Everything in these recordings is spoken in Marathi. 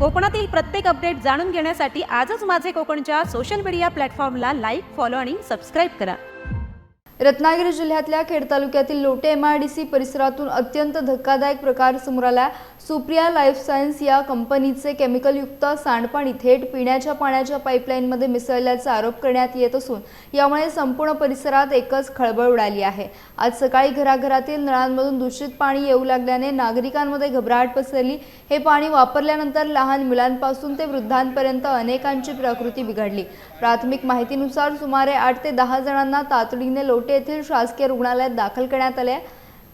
कोकणातील प्रत्येक अपडेट जाणून घेण्यासाठी आजच माझे कोकणच्या सोशल मीडिया प्लॅटफॉर्मला लाईक, फॉलो आणि सबस्क्राईब करा। रत्नागिरी जिल्ह्यातल्या खेड तालुक्यातील लोटे MIDC परिसरातून अत्यंत धक्कादायक प्रकार समोर आला। सुप्रिया लाईफ सायन्स या कंपनीचे केमिकलयुक्त सांडपाणी थेट पिण्याच्या पाण्याच्या पाईपलाईनमध्ये मिसळल्याचा आरोप करण्यात येत असून यामुळे संपूर्ण परिसरात एकच खळबळ उडाली आहे। आज सकाळी घराघरातील नळांमधून दूषित पाणी येऊ लागल्याने नागरिकांमध्ये घबराट पसरली। हे पाणी वापरल्यानंतर लहान मुलांपासून ते वृद्धांपर्यंत अनेकांची प्रकृती बिघडली। प्राथमिक माहितीनुसार सुमारे 8 ते 10 जणांना तातडीने लोटे येथील शासकीय रुग्णालयात दाखल करण्यात आले।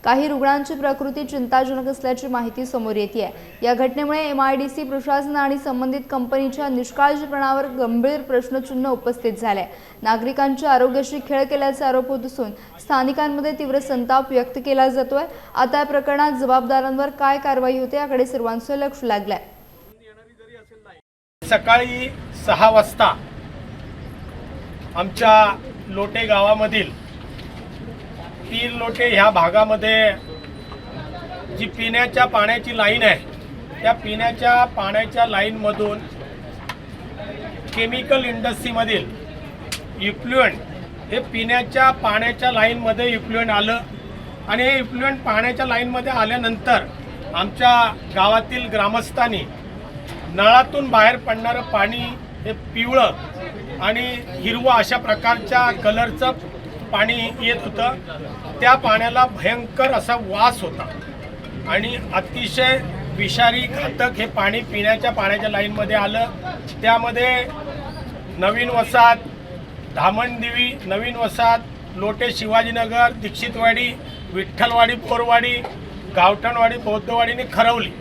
काही रुग्णांची प्रकृती चिंताजनक असल्याची माहिती समोर येते आहे। या घटनेमुळे MIDC प्रशासन आणि संबंधित कंपनीच्या निष्काळजीपणावर गंभीर प्रश्नचिन्ह उपस्थित झाले। नागरिकांच्या आरोग्याशी खेळ केल्याचा आरोप होत असून स्थानिकांमध्ये तीव्र संताप व्यक्त केला जातोय। आता या प्रकरणात जबाबदारांवर काय कारवाई होते याकडे सर्वांचं लक्ष लागलंय। सकाळी 6 वाजता आमच्या लोटे गावामधील पीर लोटे ह्या भागामध्ये जी पिण्याच्या पाण्याची लाईन आहे त्या पिण्याच्या पाण्याच्या लाईनमधून केमिकल इंडस्ट्रीमधील इफ्लुएंट हे पिण्याच्या पाण्याच्या लाईनमध्ये इफ्लुएंट आलं आणि हे इफ्लुएंट पाण्याच्या लाईनमध्ये आल्यानंतर आमच्या गावातील ग्रामस्थांनी नळातून बाहेर पडणारं पाणी हे पिवळं आणि हिरवं अशा प्रकारच्या कलरचं पाणी येत होतं। त्या पाण्याला भयंकर असा वास होता आणि अतिशय विषारी घातक हे पाणी पिण्याच्या पाण्याच्या लाईनमध्ये आलं। त्यामध्ये नवीन वसाहत, धामणदेवी, नवीन वसाहत, लोटे शिवाजीनगर, दीक्षितवाडी, विठ्ठलवाडी, बोरवाडी, गावठणवाडी, बौद्धवाडी आणि खरवली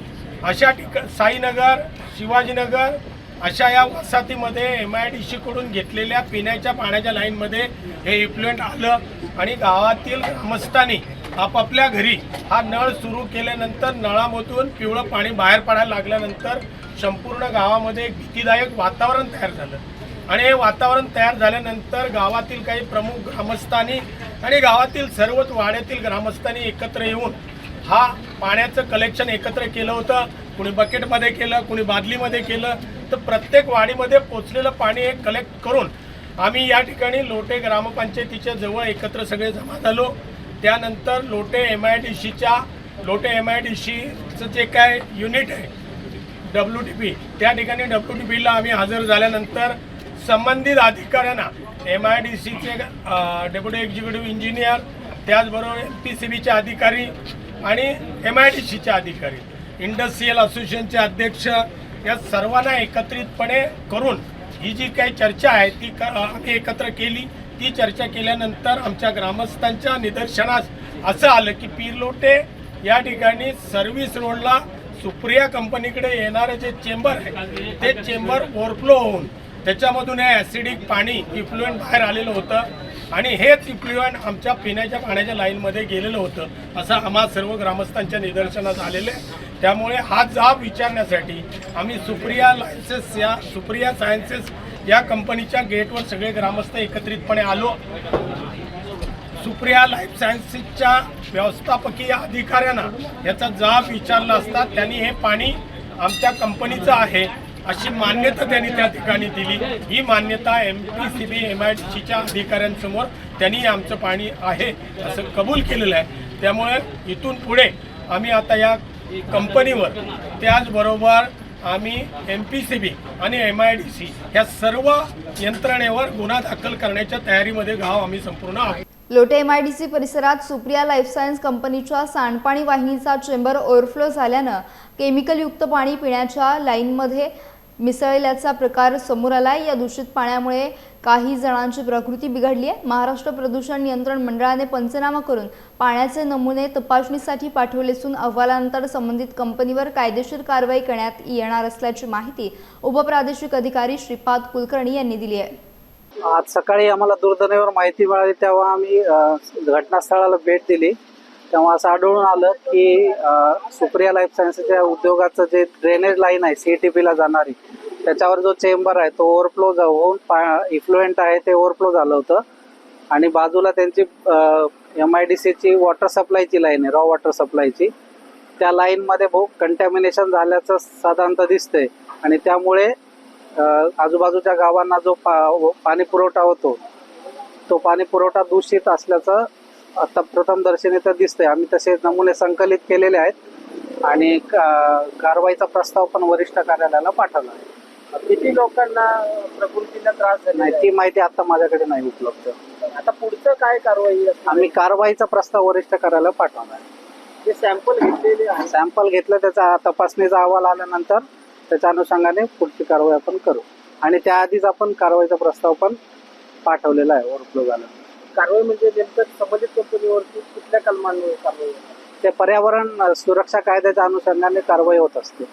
अशा साईनगर, शिवाजीनगर अशा या वसाहतीमध्ये MIDC कडून घेतलेल्या पिण्याच्या पाण्याच्या लाईनमध्ये हे इफ्लुएंट आलं आणि गावातील ग्रामस्थांनी आपापल्या घरी हा नळ सुरू केल्यानंतर नळामधून पिवळं पाणी बाहेर पडायला लागल्यानंतर संपूर्ण गावामध्ये एक भीतीदायक वातावरण तयार झालं आणि हे वातावरण तयार झाल्यानंतर गावातील काही प्रमुख ग्रामस्थांनी आणि गावातील सर्वच वाड्यातील ग्रामस्थांनी एकत्र येऊन हा पाण्याचं कलेक्शन एकत्र केलं होतं। कुणी बकेटमध्ये केलं, कुणी बादलीमध्ये केलं, तर प्रत्येक वाडीमध्ये पोचलेलं पाणी एक कलेक्ट करून आम्ही या ठिकाणी लोटे ग्रामपंचायतीच्या जवळ एकत्र सगळे जमा झालो। त्यानंतर लोटे MIDCचं जे काय युनिट आहे WTP त्या ठिकाणी WTPला आम्ही हजर झाल्यानंतर संबंधित अधिकाऱ्यांना MIDCचे डेप्युटी एक्झिक्युटिव्ह इंजिनियर, त्याचबरोबर MPCBचे अधिकारी आणि MIDCचे अधिकारी, इंडस्ट्रियल असोसिएशनचे अध्यक्ष या सर्वांना एकत्रितपणे करून ही जी काही चर्चा आहे ती आम्ही एकत्र केली। ती चर्चा केल्यानंतर आमच्या ग्रामस्थांच्या निदर्शनास असं आलं की पीर लोटे या ठिकाणी सर्व्हिस रोडला सुप्रिया कंपनीकडे येणारे जे चेंबर आहे ते चेंबर ओव्हरफ्लो होऊन त्याच्यामधून हे ॲसिडिक पाणी इफ्लुएंट बाहेर आलेलं होतं आणि हेच इफ्लुएंट आमच्या पिण्याच्या पाण्याच्या लाईनमध्ये गेलेलं होतं असं आम्हा सर्व ग्रामस्थांच्या निदर्शनास आलेलं आहे। त्यामुळे हा जाब विचारण्यासाठी आम्ही सुप्रिया सायन्सेस या कंपनीच्या गेटवर सगळे ग्रामस्थ एकत्रितपणे आलो। सुप्रिया लाईफ सायन्सेसच्या व्यवस्थापकीय अधिकाऱ्यांना याचा जाब विचारला असता त्यांनी हे पाणी आमच्या कंपनीचं आहे अशी मान्यता त्यांनी त्या ठिकाणी दिली। ही मान्यता MPCB MIDCच्या अधिकाऱ्यांसमोर त्यांनी आमचं पाणी आहे असं कबूल केलेलं आहे। त्यामुळे इथून पुढे आम्ही आता या कंपनीवर त्याचबरोबर आम्ही MPCB आणि MIDC या सर्व यंत्रणेवर गुन्हा दाखल करण्याच्या तयारीमध्ये गाव आम्ही संपूर्ण आहोत। लोटे MIDC परिसरात सुप्रिया लाईफ सायन्स कंपनीच्या सांडपाणी वाहिनीचा चेंबर ओव्हरफ्लो झाल्यानं केमिकलयुक्त पाणी पिण्याच्या लाईनमध्ये मिसळल्याचा प्रकार समोर आला। या दूषित पाण्यामुळे काही जणांची प्रकृती बिघडली आहे। महाराष्ट्र प्रदूषण नियंत्रण मंडळाने पंचनामा करून पाण्याचे नमुने तपासणीसाठी पाठवले असून अहवालानंतर संबंधित कंपनीवर कायदेशीर कारवाई करण्यात येणार असल्याची माहिती उपप्रादेशिक अधिकारी श्रीपाद कुलकर्णी यांनी दिली आहे। आज सकाळी आम्हाला दूरध्वनीवर माहिती मिळाली तेव्हा आम्ही घटनास्थळाला भेट दिली। तेव्हा असं आढळून आलं की सुप्रिया लाईफ सायन्सच्या उद्योगाचं जे ड्रेनेज लाईन आहे CTPला जाणारी त्याच्यावर जो चेंबर आहे तो ओव्हरफ्लो होऊन इफ्लुएंट आहे ते ओव्हरफ्लो झालं होतं आणि बाजूला त्यांची MIDCची वॉटर सप्लायची लाईन आहे, रॉ वॉटर सप्लायची, त्या लाईनमध्ये कंटॅमिनेशन झाल्याचं साधारणतः दिसतंय। आणि त्यामुळे आजूबाजूच्या गावांना जो पाणी पुरवठा होतो तो पाणी पुरवठा दूषित असल्याचं आता प्रथमदर्शनी तर दिसतंय. आम्ही तसे नमुने संकलित केलेले आहेत आणि कारवाईचा प्रस्ताव पण वरिष्ठ कार्यालयाला पाठवला आहे. किती लोकांना प्रकृतीला त्रास झाला नाही, ती माहिती आता माझ्याकडे नाही उपलब्ध. आता पुढचं काय कारवाई असणार? आम्ही कारवाईचा प्रस्ताव वरिष्ठ कार्यालयाला पाठवला आहे. जे सॅम्पल घेतलेले आहे सॅम्पल घेतलं, त्याचा तपासणीचा अहवाल आल्यानंतर त्याच्या अनुषंगाने पुढची कारवाई आपण करू. आणि त्याआधीच आपण कारवाईचा प्रस्ताव पण पाठवलेला आहे ओव्हरफ्लो झाला. कारवाई म्हणजे नेमकं संबंधित कंपनीवरती कुठल्या कलमांवर कारवाई होणार? ते पर्यावरण सुरक्षा कायद्याच्या अनुषंगाने कारवाई होत असते.